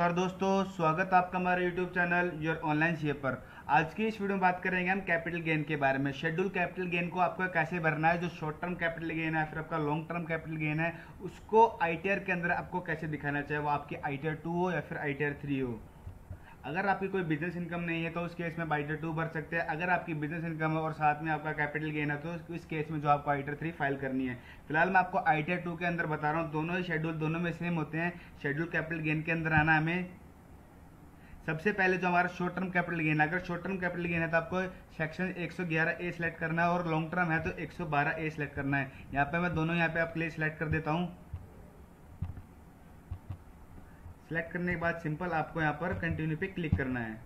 और दोस्तों, स्वागत है आपका हमारे YouTube channel your online share पर। आज की इस वीडियो में बात करेंगे हम कैपिटल गेन के बारे में। शेड्यूल कैपिटल गेन को आपको कैसे भरना है, जो शॉर्ट टर्म कैपिटल गेन है फिर आपका लॉन्ग टर्म कैपिटल गेन है, उसको ITR के अंदर आपको कैसे दिखाना चाहिए, वो आपकी ITR 2 हो या फिर ITR 3 हो। अगर आपकी कोई बिजनेस इनकम नहीं है तो उस केस में ITR 2 भर सकते हैं। अगर आपकी बिजनेस इनकम है और साथ में आपका कैपिटल गेन है तो इस केस में जो आपको ITR 3 फाइल करनी है। फिलहाल मैं आपको ITR 2 के अंदर बता रहा हूँ, दोनों ही शेड्यूल दोनों में सेम होते हैं। शेड्यूल कैपिटल गेन के अंदर आना हमें सबसे पहले जो हमारा शॉर्ट टर्म कैपिटल गेन है, अगर शॉर्ट टर्म कैपिटल गेन है तो आपको सेक्शन 111A सिलेक्ट करना है और लॉन्ग टर्म है तो 112A सिलेक्ट करना है। यहाँ पे मैं दोनों यहाँ पे आपके लिए सिलेक्ट कर देता हूँ। सिलेक्ट करने के बाद सिंपल आपको यहाँ पर कंटिन्यू पे क्लिक करना है।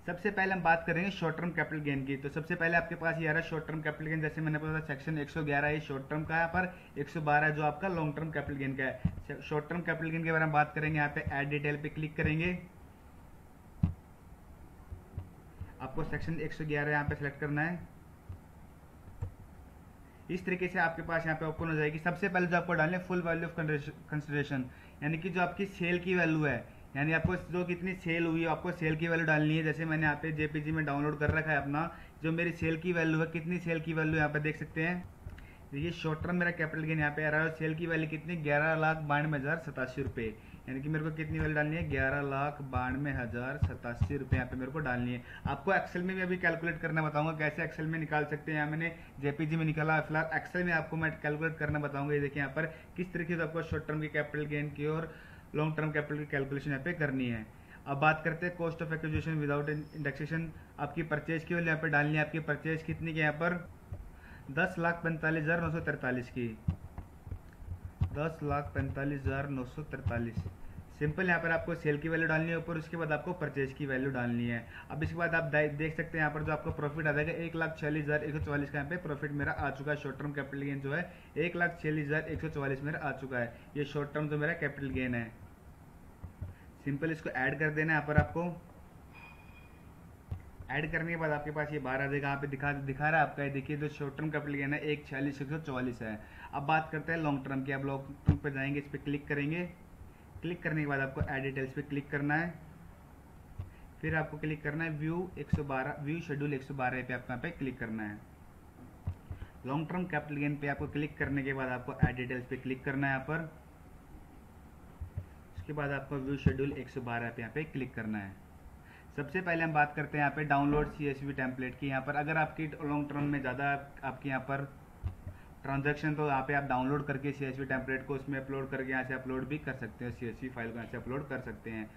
सबसे पहले हम बात करेंगे शॉर्ट टर्म कैपिटल गेन की। तो सबसे पहले आपके पास ये आ रहा है शॉर्ट टर्म कैपिटल गेन, जैसे मैंने बताया सेक्शन 111 है शॉर्ट टर्म का, यहाँ पर 112 जो आपका लॉन्ग टर्म कैपिटल गेन का है। शॉर्ट टर्म कैपिटल गेन के बारे में बात करेंगे, यहाँ पे ऐड डिटेल पे क्लिक करेंगे। आपको सेक्शन 111 यहाँ पे सेलेक्ट करना है। इस तरीके से आपके पास यहाँ पे ओपन हो जाएगी। सबसे पहले जो आपको डालना है फुल वैल्यू ऑफ कंसिडरेशन, यानी कि जो आपकी सेल की वैल्यू है, यानी आपको जो कितनी सेल हुई है आपको सेल की वैल्यू डालनी है। जैसे मैंने यहाँ पे JPG में डाउनलोड कर रखा है अपना, जो मेरी सेल की वैल्यू है, कितनी सेल की वैल्यू यहाँ पे देख सकते हैं। देखिए शॉर्ट टर्म मेरा कैपिटल गेन यहाँ पे आ रहा है, सेल की वैल्यू कितनी 11,92,087 रुपये, यानी कि मेरे को कितनी वैल्यू डालनी है 11,92,087 रुपये यहाँ पे मेरे को डालनी है। आपको एक्सेल में भी अभी कैलकुलेट करना बताऊंगा कैसे एक्सेल में निकाल सकते हैं। यहाँ मैंने JPG में निकाला, फिलहाल एक्सेल में आपको मैं कैलकुलेट करना बताऊंगा। ये देखिए यहाँ पर किस तरीके से आपको शॉर्ट टर्म की कैपिटल गेन की और लॉन्ग टर्म कैपिटल की कैलकुलेशन यहाँ पे करनी है। अब बात करते हैं cost of acquisition without indexation. आपकी परचेज की वैल्यू यहाँ पे डालनी है। आपकी परचेज कितनी की यहाँ पर 10,45,943 की, 10,45,943। सिंपल यहाँ पर आपको सेल की वैल्यू डालनी है ऊपर, उसके बाद आपको परचेज की वैल्यू डालनी है। अब इसके बाद आप देख सकते हैं यहाँ पर जो आपको प्रॉफिट आ जाएगा 1,46,144 का यहाँ पे प्रॉफिट मेरा आ चुका है। शॉर्ट टर्म कैपिटल गेन जो है 1,46,144 मेरा आ चुका है। ये शॉर्ट टर्म जो मेरा कैपिटल गेन है। सिंपल इसको ऐड कर देना है यहाँ पर आपको। ऐड करने के बाद आपके पास ये बाहर आ जाएगा, यहाँ पे दिखा रहा है आपका। ये देखिए जो शॉर्ट टर्म कैपिटल गेन है 1,46,144 है। अब बात करते हैं लॉन्ग टर्म की। अब लॉन्ग टर्म पे जाएंगे, इस पर क्लिक करेंगे। क्लिक करने के बाद आपको ऐड डिटेल्स पे क्लिक करना है। फिर आपको क्लिक करना है व्यू शेड्यूल 112 पे आपको यहाँ पे क्लिक करना है। लॉन्ग टर्म कैपिटल गेन पे आपको क्लिक करने के बाद आपको ऐड डिटेल्स पे क्लिक करना है यहाँ पर। उसके बाद आपको व्यू शेड्यूल 112 पे यहाँ पे क्लिक करना है। सबसे पहले हम बात करते हैं यहाँ पे डाउनलोड CSV टेम्पलेट की। यहाँ पर अगर आपकी लॉन्ग टर्म में ज़्यादा आपकी यहाँ पर ट्रांजैक्शन, तो यहाँ पे आप डाउनलोड करके CSV टेम्पलेट को उसमें अपलोड करके यहाँ से अपलोड भी कर सकते हो। CSV फाइल को यहाँ से अपलोड कर सकते हैं।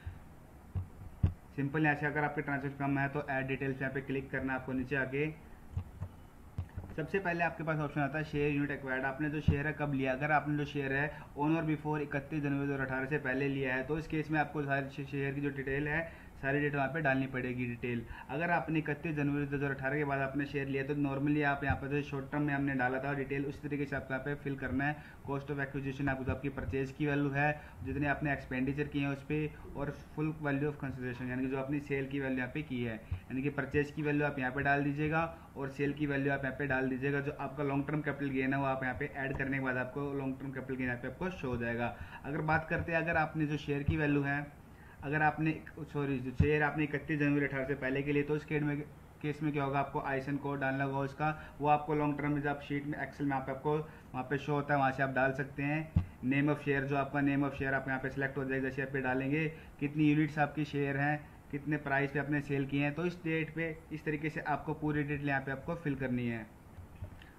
सिंपल यहाँ से अगर आपके ट्रांजैक्शन कम है तो ऐड डिटेल्स यहाँ पे क्लिक करना है आपको। नीचे आके सबसे पहले आपके पास ऑप्शन आता है शेयर यूनिट एक्वायर्ड। आपने जो शेयर है कब लिया, अगर आपने जो शेयर है ऑन और बिफोर 31 जनवरी 2018 से पहले लिया है तो इस केस में आपको सारी शेयर की जो डिटेल है सारी डिटेल यहाँ पे डालनी पड़ेगी डिटेल। अगर आपने 31 जनवरी 2018 के बाद आपने शेयर लिया तो नॉर्मली आप यहाँ पर जो शॉर्ट टर्म में हमने डाला था डिटेल उस तरीके से आपको यहाँ पे फिल करना है। कॉस्ट ऑफ एक्विजिशन आपको जो आपकी परचेज की वैल्यू है, जितने आपने एक्सपेंडिचर किए हैं उस पर, और फुल वैल्यू ऑफ कंसिडरेशन यानी कि जो अपनी सेल की वैल्यू यहाँ पे की है, यानी कि परचेज की वैल्यू आप यहाँ पे डाल दीजिएगा और सेल की वैल्यू आप यहाँ पे डाल दीजिएगा। जो आपका लॉन्ग टर्म कैपिटल गेन है वो आप यहाँ पे ऐड करने के बाद आपको लॉन्ग टर्म कैपिटल गेन यहाँ पे आपको शो हो जाएगा। अगर बात करते हैं अगर आपने जो शेयर की वैल्यू है, अगर आपने जो शेयर आपने 31 जनवरी 18 से पहले के लिए, तो उस केस में क्या होगा, आपको आईएसएन कोड डालना होगा उसका। वो आपको लॉन्ग टर्म में जब शीट में एक्सेल में आपको वहाँ पे शो होता है, वहाँ से आप डाल सकते हैं। नेम ऑफ शेयर, जो आपका नेम ऑफ शेयर आप यहाँ पे सिलेक्ट हो जाएगा। जैसे आप पे डालेंगे कितनी यूनिट्स आपकी शेयर हैं, कितने प्राइस पे आपने सेल किए हैं, तो इस डेट पे इस तरीके से आपको पूरी डिटेल यहाँ पे आपको फिल करनी है।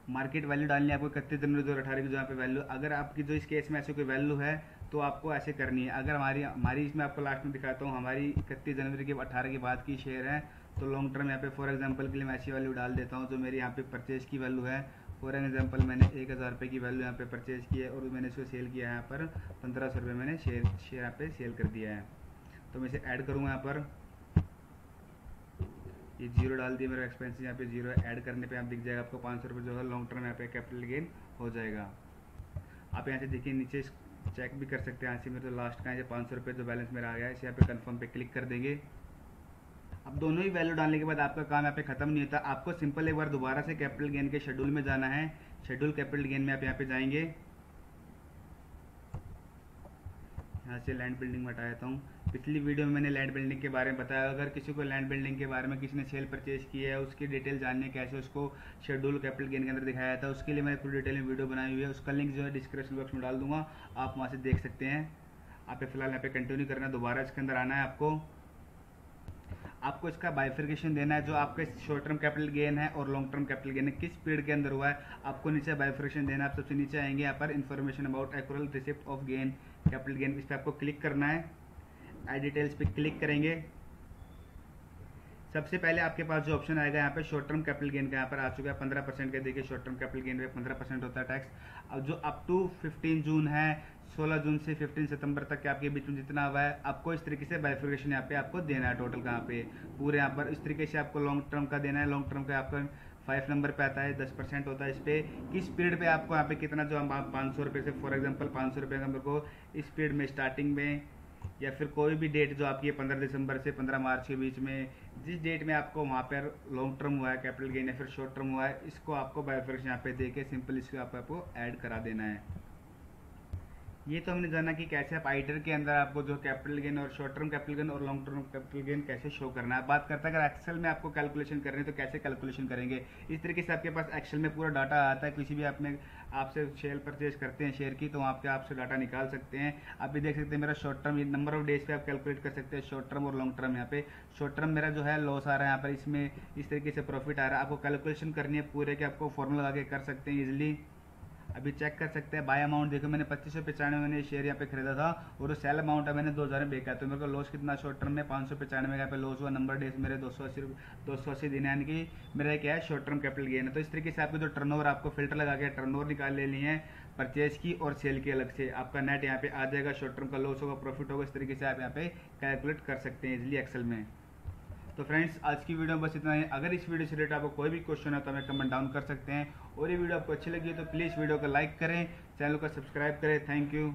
मार्केट वैल्यू डालनी है आपको 31 जनवरी 2018 की जो यहाँ पे वैल्यू, अगर आपकी जो इस केस में ऐसी कोई वैल्यू है तो आपको ऐसे करनी है। अगर हमारी इसमें आपको लास्ट में दिखाता हूँ, हमारी 31 जनवरी के 18 के बाद की शेयर है तो लॉन्ग टर्म यहाँ पे फॉर एग्जांपल के लिए मैं ऐसी वैल्यू डाल देता हूँ। जो मेरी यहाँ पे परचेज की वैल्यू है, फॉर एग्जांपल मैंने 1,000 रुपये की वैल्यू यहाँ पे परचेज की है और मैंने इसको सेल किया है यहाँ पर 1,500 रुपये मैंने शेयर यहाँ पे सेल कर दिया है। तो मैं इसे ऐड करूँगा यहाँ पर, ये 0 डाल दिया। मेरा एक्सपेंस यहाँ पे 0 है। ऐड करने पे आप दिख जाएगा आपको 500 रुपये जो है लॉन्ग टर्म यहाँ पे कैपिटल गेन हो जाएगा। आप यहाँ से देखिए नीचे चेक भी कर सकते हैं। यहाँ से मेरे तो लास्ट का है 500 रुपये जो बैलेंस मेरा आ गया है। इसे यहाँ पे कन्फर्म पे क्लिक कर देंगे। अब दोनों ही वैल्यू डालने के बाद आपका काम यहाँ पे खत्म नहीं होता। आपको सिंपल एक बार दोबारा से कैपिटल गेन के शेड्यूल में जाना है। शेड्यूल कैपिटल गेन में आप यहाँ पे जाएंगे। यहाँ से लैंड बिल्डिंग में हटा देता हूँ। पिछली वीडियो में मैंने लैंड बिल्डिंग के बारे में बताया, अगर किसी को लैंड बिल्डिंग के बारे में किसी ने सेल परचेज की है, उसकी डिटेल जाननी है कैसे उसको शेड्यूल कैपिटल गेन के अंदर दिखाया था, उसके लिए मैंने पूरी डिटेल में वीडियो बनाई हुई है। उसका लिंक जो है डिस्क्रिप्शन बॉक्स में डाल दूंगा, आप वहाँ से देख सकते हैं। आप फिलहाल यहाँ पे कंटिन्यू करना है, दोबारा इसके अंदर आना है। आपको इसका बाइफिकेशन देना है, जो आपका शॉर्ट टर्म कैपिटल गेन है और लॉन्ग टर्म कैपिटल गेन है किस पीरियड के अंदर हुआ है, आपको नीचे बाइफिकेशन देना है। आप सबसे नीचे आएंगे, यहाँ पर information about accrual receipt of gain capital gain, इस पर आपको क्लिक करना है। ऐड डिटेल्स पे क्लिक करेंगे। सबसे पहले आपके पास जो ऑप्शन आएगा यहाँ पे शॉर्ट टर्म कैपिटल गेन का, यहाँ पर आ चुका है 15% का। देखिए शॉर्ट टर्म कैपिटल गेन पे 15% होता है टैक्स। अब जो अप टू 15 जून है, 16 जून से 15 सितंबर तक के आपके बीच में जितना हुआ है, आपको इस तरीके से बाइफिकेशन यहाँ पे आपको देना है टोटल का। यहाँ पे पूरे यहाँ पर इस तरीके से आपको लॉन्ग टर्म का देना है। लॉन्ग टर्म का आपका 5 नंबर पे आता है, 10% होता है इस पे। किस पीरियड पे आपको यहाँ पे कितना, जो 500 रुपये से फॉर एग्जाम्पल 500 रुपये का मेरे को इस पीरियड में स्टार्टिंग में, या फिर कोई भी डेट जो आपकी 15 दिसंबर से 15 मार्च के बीच में, जिस डेट में आपको वहाँ पर लॉन्ग टर्म हुआ है कैपिटल गेन या फिर शॉर्ट टर्म हुआ है, इसको आपको बाइफिकेशन यहाँ पे देके सिंपल इसको आपको ऐड करा देना है। ये तो हमने जाना कि कैसे आप आइटर के अंदर आपको जो कैपिटल गेन और शॉर्ट टर्म कैपिटल गेन और लॉन्ग टर्म कैपिटल गेन कैसे शो करना है। बात करते हैं अगर एक्सेल में आपको कैलकुलेशन करनी है तो कैसे कैलकुलेशन करेंगे। इस तरीके से आपके पास एक्सेल में पूरा डाटा आता है। किसी भी आपसे शेयर परचेज करते हैं शेयर की, तो वहाँ पे आपसे डाटा निकाल सकते हैं। आप भी देख सकते हैं मेरा short term number of days पे आप कैलकुलेट कर सकते हैं, शॉर्ट टर्म और लॉन्ग टर्म। यहाँ पे शॉर्ट टर्म मेरा जो है लॉस आ रहा है, यहाँ पर इसमें इस तरीके से प्रॉफिट आ रहा है। आपको कैलकुलेशन करनी है पूरे के, आपको फॉर्मूला लगा के कर सकते हैं इजिली। अभी चेक कर सकते हैं बाय अमाउंट, देखो मैंने 2595 मैंने शेयर यहाँ पे खरीदा था और सेल अमाउंट है मैंने 2000 में बेचा, तो मेरे को लॉस कितना शॉर्ट टर्म में 595 का पे लॉस हुआ। नंबर डेज मेरे 280 दिन, यानी कि मेरा क्या है शॉर्ट टर्म कैपिटल गेन है। तो इस तरीके से आपको जो टर्नओवर आपको फिल्टर लगा के टर्नओवर निकाल लेनी है परचेज की और सेल की अलग से। आपका नेट यहाँ पे आ जाएगा, शॉर्ट टर्म का लॉस होगा, प्रॉफिट होगा। इस तरीके से आप यहाँ पे कैलकुलेट कर सकते हैं इजिली एक्सेल में। तो फ्रेंड्स आज की वीडियो में बस इतना ही। अगर इस वीडियो से रिलेटेड आपको कोई भी क्वेश्चन है तो हमें कमेंट डाउन कर सकते हैं, और ये वीडियो आपको अच्छी लगी है तो प्लीज़ वीडियो को लाइक करें, चैनल को सब्सक्राइब करें। Thank you.